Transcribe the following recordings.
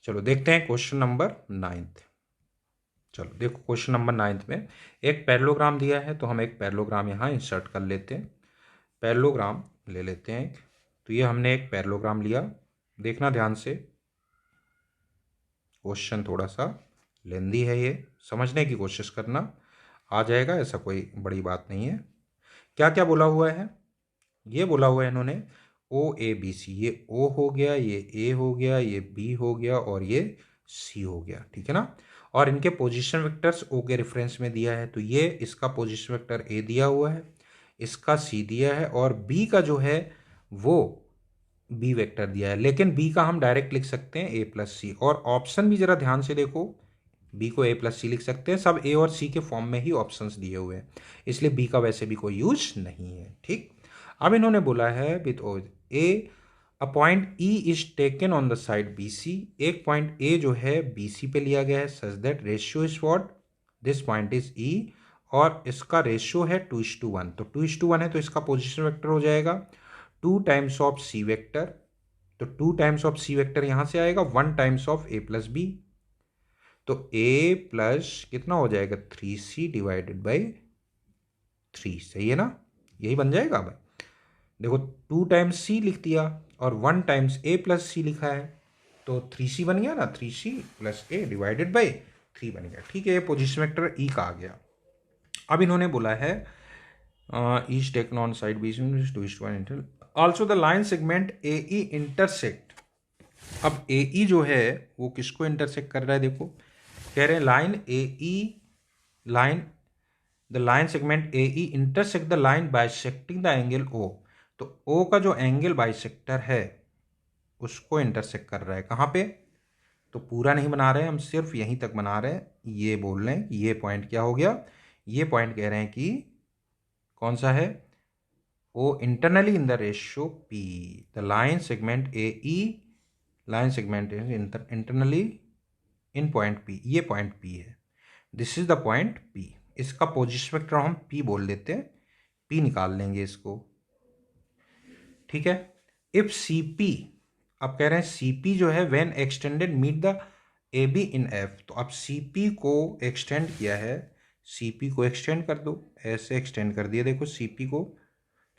चलो देखते हैं क्वेश्चन नंबर 9। चलो देखो क्वेश्चन नंबर 9 में एक पैरेललोग्राम दिया है, तो हम एक पैरेललोग्राम यहाँ इंसर्ट कर लेते हैं। पैरेललोग्राम ले लेते हैं एक। तो ये हमने एक पैरेललोग्राम लिया। देखना ध्यान से, क्वेश्चन थोड़ा सा लेंदी है, ये समझने की कोशिश करना। आ जाएगा, ऐसा कोई बड़ी बात नहीं है। क्या क्या बोला हुआ है? ये बोला हुआ है इन्होंने ओ ए बी सी। ये ओ हो गया, ये ए हो गया, ये बी हो गया और ये सी हो गया, ठीक है ना। और इनके पोजीशन वेक्टर्स ओ के रेफरेंस में दिया है, तो ये इसका पोजीशन वेक्टर ए दिया हुआ है, इसका सी दिया है और बी का जो है वो बी वेक्टर दिया है। लेकिन बी का हम डायरेक्ट लिख सकते हैं ए प्लस सी। और ऑप्शन भी जरा ध्यान से देखो, बी को ए प्लस सी लिख सकते हैं। सब ए और सी के फॉर्म में ही ऑप्शंस दिए हुए हैं, इसलिए बी का वैसे भी कोई यूज नहीं है, ठीक। अब इन्होंने बोला है with a uh point E is taken on the side B C. एक पॉइंट ए जो है बी सी पे लिया गया है such that ratio is what, this point is E और इसका रेशियो है 2:1। तो 2:1 है, तो इसका पोजिशन वेक्टर हो जाएगा 2 टाइम्स ऑफ सी वेक्टर। तो 2 टाइम्स ऑफ सी वेक्टर यहां से आएगा 1 times of A plus B. तो ए प्लस कितना हो जाएगा 3c डिवाइडेड बाई 3, सही है ना। यही बन जाएगा। भाई देखो 2 टाइम्स सी लिख दिया और 1 टाइम्स ए प्लस सी लिखा है, तो 3c बन गया ना। 3c plus A divided by 3 बन गया, ठीक है। ये पोजिशन वेक्टर ई का आ गया। अब इन्होंने बोला है each taken on side B also the line segment A E intersect. अब ए ई जो है वो किसको इंटरसेक्ट कर रहा है? देखो कह रहे हैं line A E, line the line segment A E intersect the line bisecting the angle O. तो ओ का जो एंगल बाइसेक्टर है उसको इंटरसेक्ट कर रहा है। कहाँ पे? तो पूरा नहीं बना रहे हैं हम, सिर्फ यहीं तक बना रहे हैं। ये बोल रहे हैं कि ये पॉइंट क्या हो गया, ये पॉइंट कह रहे हैं कि कौन सा है, O internally in the ratio P. The line segment A E, line segment internally in point P, ये पॉइंट पी है, this is the point P. इसका पोजिशन वेक्टर हम पी बोल देते हैं, पी निकाल लेंगे इसको, ठीक है। इफ सी पी, अब कह रहे हैं सी पी जो है when extended meet the A B in F. तो अब सी पी को एक्सटेंड किया है, सी पी को एक्सटेंड कर दो, ऐसे एक्सटेंड कर दिया। देखो सी पी को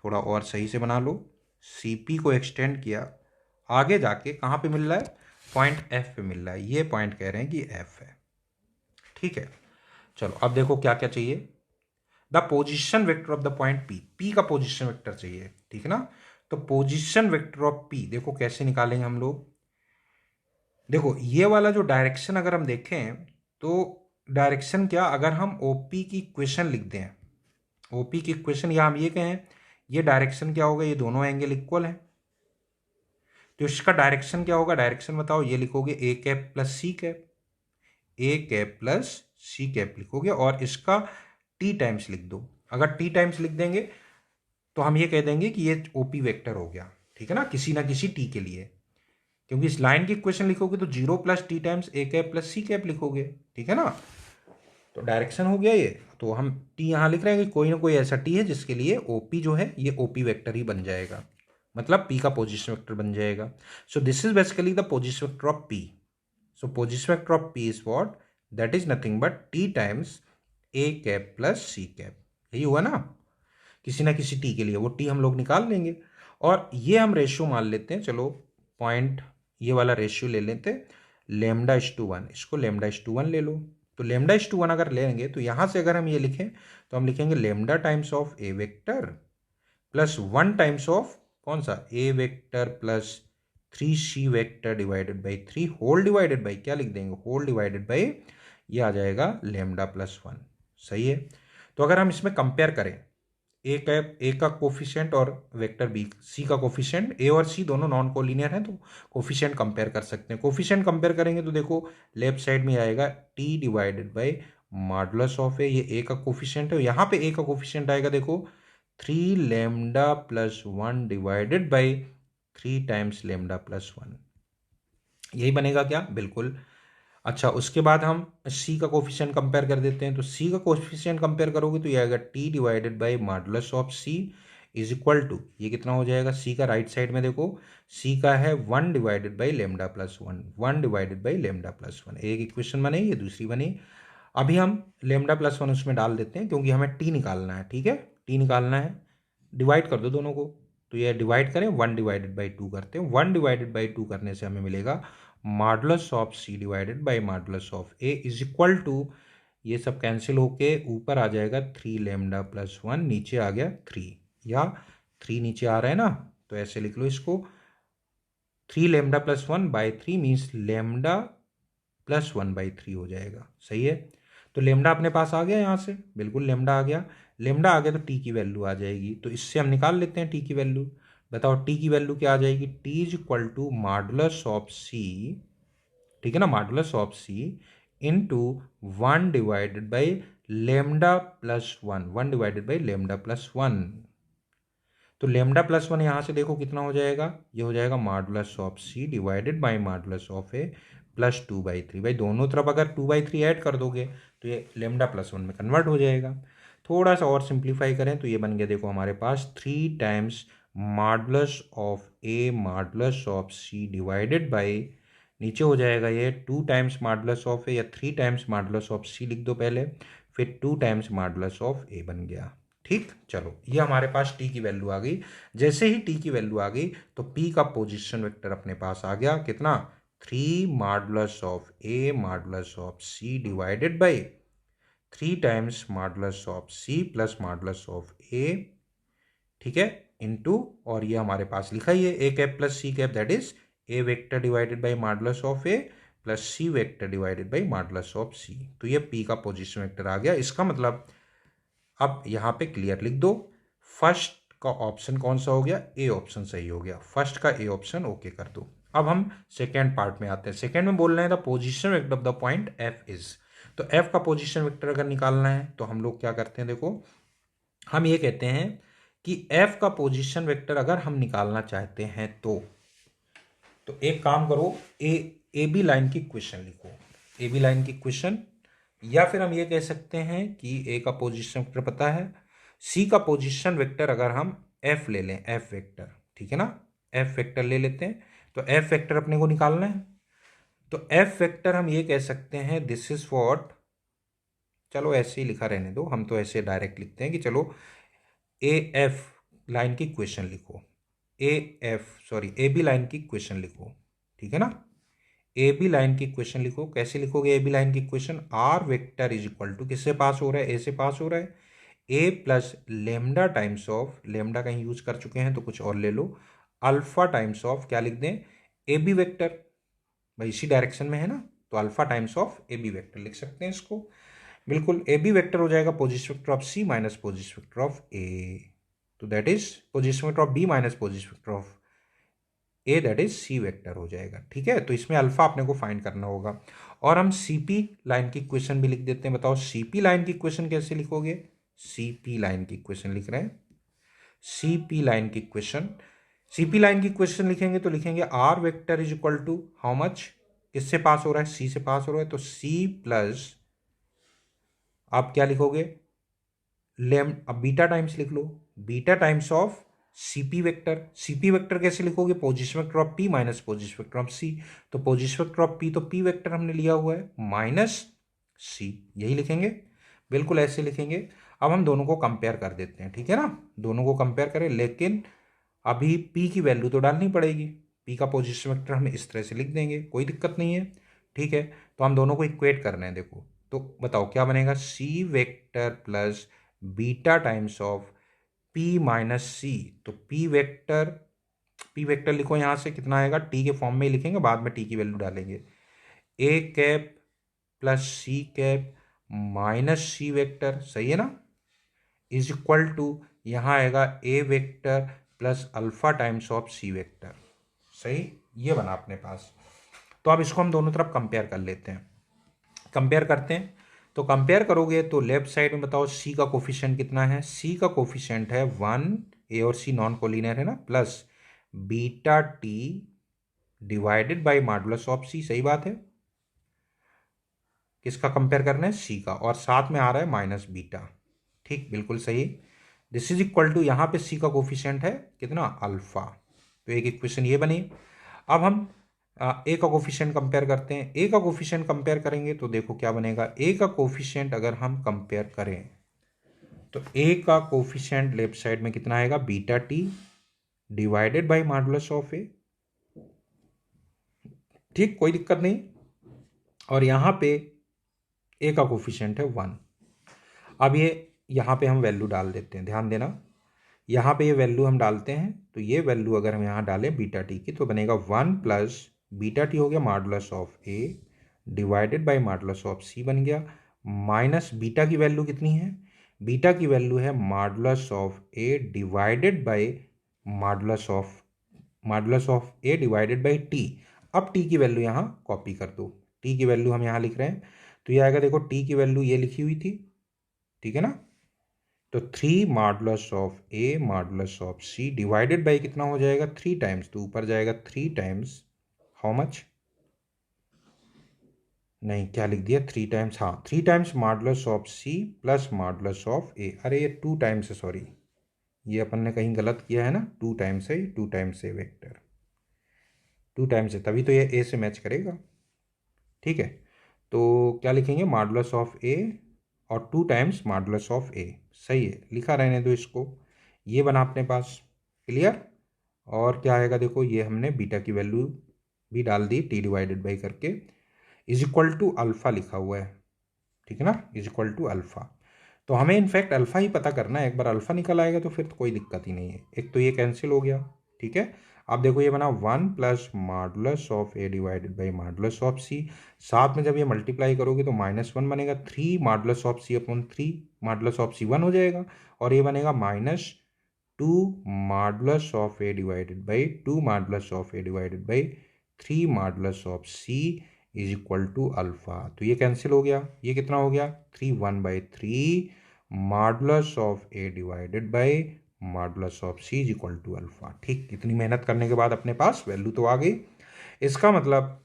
थोड़ा और सही से बना लो। सी पी को एक्सटेंड किया, आगे जाके कहाँ पे मिल रहा है? पॉइंट एफ पे मिल रहा है। ये पॉइंट कह रहे हैं कि एफ है, ठीक है। चलो अब देखो क्या क्या चाहिए। The position vector of the point P, P का पोजिशन वेक्टर चाहिए, ठीक है ना। तो पोजिशन वेक्टर ऑफ पी देखो कैसे निकालेंगे हम लोग। देखो ये वाला जो डायरेक्शन अगर हम देखें तो डायरेक्शन क्या, अगर हम ओपी की इक्वेशन लिख दें, ओपी की इक्वेशन, या हम ये कहें ये डायरेक्शन क्या होगा, ये दोनों एंगल इक्वल है, तो इसका डायरेक्शन क्या होगा? डायरेक्शन बताओ। ये लिखोगे ए कैप प्लस सी कैप, ए कैप प्लस सी कैप लिखोगे और इसका टी टाइम्स लिख दो। अगर टी टाइम्स लिख देंगे तो हम ये कह देंगे कि ये ओपी वेक्टर हो गया, ठीक है ना, किसी ना किसी टी के लिए। क्योंकि इस लाइन की इक्वेशन लिखोगे तो 0 plus T times A cap plus C cap लिखोगे, ठीक है ना। तो डायरेक्शन हो गया ये। तो हम टी यहाँ लिख रहे हैं कि कोई ना कोई ऐसा टी है जिसके लिए ओपी जो है ये ओपी वेक्टर ही बन जाएगा, मतलब पी का पोजिशन वेक्टर बन जाएगा। So this is basically the position vector of P. So position vector of P is what, that is nothing but T times A cap plus C cap. यही हुआ ना, किसी ना किसी टी के लिए वो टी हम लोग निकाल लेंगे। और ये हम रेशियो मान लेते हैं, चलो पॉइंट ये वाला रेशियो ले लेते हैं, λ/1। इसको λ/1 ले लो। तो λ/1 अगर लेंगे तो यहां से अगर हम ये लिखें तो हम लिखेंगे λ times of A vector plus 1 times of कौन सा, A vector plus 3c vector divided by 3 whole divided by, क्या लिख देंगे, होल डिवाइडेड बाई, ये आ जाएगा λ+1। सही है। तो अगर हम इसमें कंपेयर करें ए का कोफिशिएंट और वेक्टर बी सी का कोफिशिएंट, ए और सी दोनों नॉन कोलिनियर हैं, तो कोफिशिएंट कंपेयर कर सकते हैं। कोफिशिएंट कंपेयर करेंगे तो देखो लेफ्ट साइड में आएगा T divided by modulus of A, ये ए का कोफिशिएंट है। यहाँ पे ए का कोफिशिएंट आएगा देखो 3λ+1 डिवाइडेड बाई 3 टाइम्स λ+1, यही बनेगा क्या, बिल्कुल। अच्छा उसके बाद हम c का कोफिशिएंट कंपेयर कर देते हैं। तो c का कोफिशिएंट कंपेयर करोगे तो ये आएगा t divided by modulus of c is equal to, ये कितना हो जाएगा, सी का राइट साइड में देखो, सी का है 1 divided by lambda plus 1, 1 divided by lambda plus 1, एक इक्वेशन बनी, ये दूसरी बनी। अभी हम लेमडा प्लस 1 उसमें डाल देते हैं क्योंकि हमें टी निकालना है, ठीक है, टी निकालना है, डिवाइड कर दो दोनों को, तो ये डिवाइड करें, 1 डिवाइडेड बाई 2 करते हैं, 1 डिवाइडेड बाई 2 करने से हमें मिलेगा modulus of C divided by modulus of A is equal to, ये सब कैंसिल होके ऊपर आ जाएगा 3 लेमडा प्लस 1, नीचे आ गया 3, या 3 नीचे आ रहा है ना, तो ऐसे लिख लो इसको, 3 lambda plus 1 by 3 means lambda plus 1 by 3 हो जाएगा, सही है। तो लेमडा अपने पास आ गया यहाँ से, बिल्कुल लेमडा आ गया, लेमडा आ गया तो टी की वैल्यू आ जाएगी, तो इससे हम निकाल लेते हैं टी की वैल्यू। बताओ टी की वैल्यू क्या आ जाएगी, T is equal to modulus of C, ठीक है ना, modulus of C into 1 divided by lambda plus 1, 1 divided by lambda plus 1। तो लेमडा प्लस 1 यहाँ से देखो कितना हो जाएगा, ये हो जाएगा modulus of C divided by modulus of A plus 2/3। भाई दोनों तरफ अगर 2/3 ऐड कर दोगे तो ये लेमडा प्लस 1 में कन्वर्ट हो जाएगा। थोड़ा सा और सिंप्लीफाई करें तो ये बन गया, देखो हमारे पास 3 times modulus of A modulus of C divided by, नीचे हो जाएगा ये 2 टाइम्स मॉडुलस ऑफ ए, या 3 टाइम्स मॉडुलस ऑफ सी लिख दो पहले, फिर 2 टाइम्स मॉडुलस ऑफ ए बन गया। ठीक, चलो ये हमारे पास टी की वैल्यू आ गई। जैसे ही टी की वैल्यू आ गई तो पी का पोजीशन वेक्टर अपने पास आ गया, कितना, 3 modulus of A modulus of C divided by 3 times modulus of C plus modulus of A, ठीक है, इनटू, और ये हमारे पास लिखा ही है A cap plus C cap, that is A vector divided by modulus of A plus C vector divided by modulus of C. तो ये पी का पोजीशन वेक्टर आ गया। इसका मतलब अब यहाँ पे क्लियर लिख दो, फर्स्ट का ऑप्शन कौन सा हो गया, ए ऑप्शन सही हो गया, फर्स्ट का ए ऑप्शन ओके कर दो। अब हम सेकेंड पार्ट में आते हैं। सेकेंड में बोल रहे हैं the position vector of the point F is, तो एफ का पोजीशन वेक्टर अगर निकालना है तो हम लोग क्या करते हैं, देखो हम ये कहते हैं कि एफ का पोजीशन वेक्टर अगर हम निकालना चाहते हैं तो एक काम करो, ए बी लाइन की इक्वेशन लिखो, ए बी लाइन की इक्वेशन, या फिर हम ये कह सकते हैं कि ए का पोजीशन वेक्टर पता है, सी का पोजीशन वेक्टर अगर हम एफ ले लें, एफ वेक्टर, ठीक है ना, एफ वेक्टर ले लेते हैं, तो एफ वेक्टर अपने को निकालना है, तो एफ वेक्टर हम ये कह सकते हैं दिस इज व्हाट, चलो ऐसे ही लिखा रहने दो, हम तो ऐसे डायरेक्ट लिखते हैं कि चलो ए एफ लाइन की इक्वेशन लिखो, ए बी लाइन की इक्वेशन लिखो, ठीक है ना, ए बी लाइन की इक्वेशन लिखो। कैसे लिखोगे ए बी लाइन की equation, R vector is equal to, किससे पास हो रहा है, ए से पास हो रहा है, A plus lambda times of, lambda कहीं यूज कर चुके हैं तो कुछ और ले लो, अल्फा टाइम्स ऑफ, क्या लिख दें, ए बी वेक्टर, भाई इसी डायरेक्शन में है ना, तो alpha times of A B vector लिख सकते हैं इसको, बिल्कुल ए बी वेक्टर हो जाएगा position vector of C minus position vector of A, तो that is position vector of B minus position vector of A, that is C vector हो जाएगा। ठीक है, तो इसमें अल्फा अपने को फाइंड करना होगा, और हम सीपी लाइन की इक्वेशन भी लिख देते हैं। बताओ सीपी लाइन की इक्वेशन कैसे लिखोगे, सीपी लाइन की इक्वेशन लिख रहे हैं, सीपी लाइन की इक्वेशन, सीपी लाइन की इक्वेशन लिखेंगे तो लिखेंगे R vector is equal to how much, किससे पास हो रहा है, सी से पास हो रहा है, तो सी प्लस, आप क्या लिखोगे, अब बीटा टाइम्स लिख लो, beta times of CP vector, CP vector कैसे लिखोगे, position vector of P minus position vector of C, तो पोजीशन वेक्टर ऑफ पी, तो पी वेक्टर हमने लिया हुआ है माइनस सी, यही लिखेंगे, बिल्कुल ऐसे लिखेंगे। अब हम दोनों को कंपेयर कर देते हैं, ठीक है ना, दोनों को कंपेयर करें, लेकिन अभी पी की वैल्यू तो डालनी पड़ेगी, पी का पोजीशन वेक्टर हम इस तरह से लिख देंगे, कोई दिक्कत नहीं है, ठीक है। तो हम दोनों को इक्वेट करना है, देखो तो बताओ क्या बनेगा, C vector plus beta times of P minus C, तो पी वेक्टर लिखो, यहां से कितना आएगा, टी के फॉर्म में ही लिखेंगे, बाद में टी की वैल्यू डालेंगे, A cap plus C cap minus C vector, सही है ना, इज इक्वल टू, यहां आएगा A vector plus alpha times of C vector, सही, ये बना अपने पास। तो अब इसको हम दोनों तरफ कंपेयर कर लेते हैं, कंपेयर करते हैं, तो कंपेयर करोगे तो लेफ्ट साइड में बताओ सी का कोफिशिएंट कितना है, सी का कोफिशिएंट है 1, ए और सी नॉन कोलिनियर है ना, plus beta T divided by modulus of C, सही बात है, किसका कंपेयर करना है, सी का, और साथ में आ रहा है माइनस बीटा, ठीक, बिल्कुल सही। दिस इज इक्वल टू, यहाँ पे सी का कोफिशिएंट है कितना, अल्फा। तो एक इक्वेशन ये बनी। अब हम ए का कोफिशिएंट कंपेयर करते हैं। ए का कोफिशिएंट कंपेयर करेंगे तो देखो क्या बनेगा। ए का कोफिशिएंट अगर हम कंपेयर करें तो ए का कोफिशिएंट लेफ्ट साइड में कितना आएगा, beta T divided by modulus of A. ठीक, कोई दिक्कत नहीं। और यहाँ पे ए का कोफिशिएंट है 1। अब ये यहाँ पे हम वैल्यू डाल देते हैं, ध्यान देना। यहाँ पे ये वैल्यू हम डालते हैं तो ये वैल्यू अगर हम यहाँ डालें बीटा टी की तो बनेगा 1 प्लस बीटा टी हो गया modulus of A divided by modulus of C बन गया, माइनस बीटा की वैल्यू कितनी है, बीटा की वैल्यू है modulus of A divided by modulus of A divided by T. अब टी की वैल्यू यहाँ कॉपी कर दो, टी की वैल्यू हम यहाँ लिख रहे हैं तो ये आएगा, देखो टी की वैल्यू ये लिखी हुई थी, ठीक है ना। तो 3 modulus of A modulus of C divided by कितना हो जाएगा, 3 टाइम्स, तो ऊपर जाएगा 3 टाइम्स हाउ मच, नहीं क्या लिख दिया, 3 टाइम्स, हाँ 3 times modulus of C plus modulus of A. अरे ये 2 टाइम्स है, सॉरी ये अपन ने कहीं गलत किया है ना, 2 टाइम्स है, 2 टाइम्स है वेक्टर, 2 टाइम्स है, तभी तो ये ए से मैच करेगा। ठीक है, तो क्या लिखेंगे, मॉडुलस ऑफ ए और 2 टाइम्स मॉडुलस ऑफ ए। सही है, लिखा रहने दो इसको। ये बना अपने पास, क्लियर। और क्या आएगा, देखो ये हमने बीटा की वैल्यू भी डाल दी टी डिवाइडेड बाई करके, इज इक्वल टू अल्फा लिखा हुआ है, ठीक है ना, इज इक्वल टू अल्फा। तो हमें इनफैक्ट अल्फा ही पता करना है। एक बार अल्फा निकल आएगा तो फिर तो कोई दिक्कत ही नहीं है। एक तो ये कैंसिल हो गया, ठीक है। अब देखो ये बना 1 plus modulus of A divided by modulus of C, साथ में जब ये मल्टीप्लाई करोगे तो -1 बनेगा, 3 modulus of c upon 3 modulus of c 1 हो जाएगा, और ये बनेगा -2 modulus of A divided by 2 modulus of A divided by 3 modulus of C is equal to alpha. तो ये कैंसिल हो गया, ये कितना हो गया, 3 1/3 modulus of A divided by modulus of C is equal to alpha. ठीक, इतनी मेहनत करने के बाद अपने पास वैल्यू तो आ गई। इसका मतलब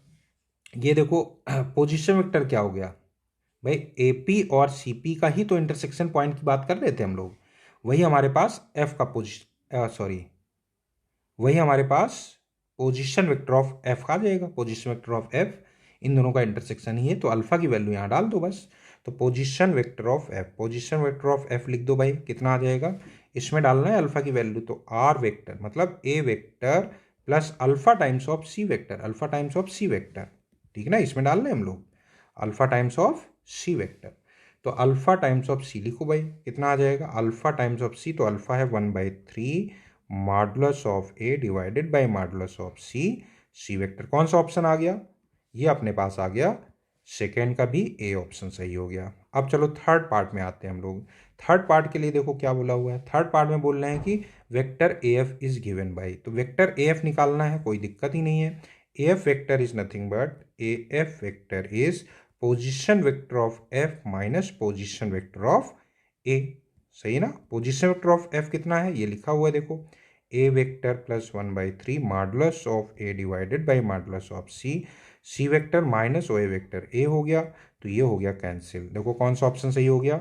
ये देखो पोजीशन वेक्टर क्या हो गया भाई, एपी और सीपी का ही तो इंटरसेक्शन पॉइंट की बात कर रहे थे हम लोग, वही हमारे पास एफ का वही हमारे पास पोजीशन वेक्टर ऑफ एफ का आ जाएगा। पोजीशन वेक्टर ऑफ एफ इन दोनों का इंटरसेक्शन ही है, तो अल्फा की वैल्यू यहाँ डाल दो बस। तो position vector of F, position vector of F लिख दो भाई, कितना आ जाएगा, इसमें डालना है अल्फा की वैल्यू, तो आर वेक्टर मतलब A vector plus alpha times of C vector, alpha times of C vector, ठीक है ना, इसमें डाल रहे हम लोग alpha times of C vector. तो अल्फा टाइम्स ऑफ सी लिखो भाई, कितना आ जाएगा, अल्फा टाइम्स ऑफ सी, तो अल्फा है 1/3 modulus of A divided by modulus of C, C vector. कौन सा ऑप्शन आ गया, ये अपने पास आ गया, सेकेंड का भी ए ऑप्शन सही हो गया। अब चलो थर्ड पार्ट में आते हैं हम लोग। थर्ड पार्ट के लिए देखो क्या बोला हुआ है, थर्ड पार्ट में बोल रहे हैं कि vector A F is given by, तो वेक्टर ए एफ निकालना है, कोई दिक्कत ही नहीं है। A F vector is nothing but A F vector is position vector of F minus position vector of A, सही है ना। पोजिशन वेक्टर ऑफ एफ कितना है, ये लिखा हुआ है देखो, A vector plus 1/3 modulus of A divided by modulus of C, C vector minus O A vector A हो गया, तो ये हो गया कैंसिल। देखो कौन सा ऑप्शन सही हो गया,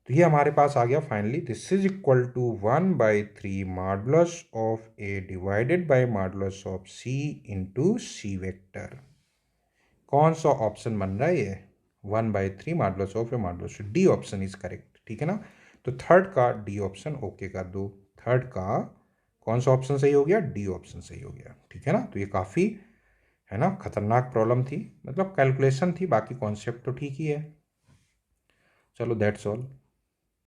तो ये हमारे पास आ गया finally, this is equal to 1/3 modulus of A divided by modulus of C into C vector. कौन सा ऑप्शन बन रहा है ये, 1/3 modulus of A modulus, D option is correct, ठीक है ना। तो थर्ड का डी ऑप्शन ओके कर दो, थर्ड का कौन सा ऑप्शन सही हो गया, डी ऑप्शन सही हो गया, ठीक है ना। तो ये काफ़ी है ना खतरनाक प्रॉब्लम थी, मतलब कैलकुलेशन थी, बाकी कॉन्सेप्ट तो ठीक ही है। चलो दैट्स ऑल।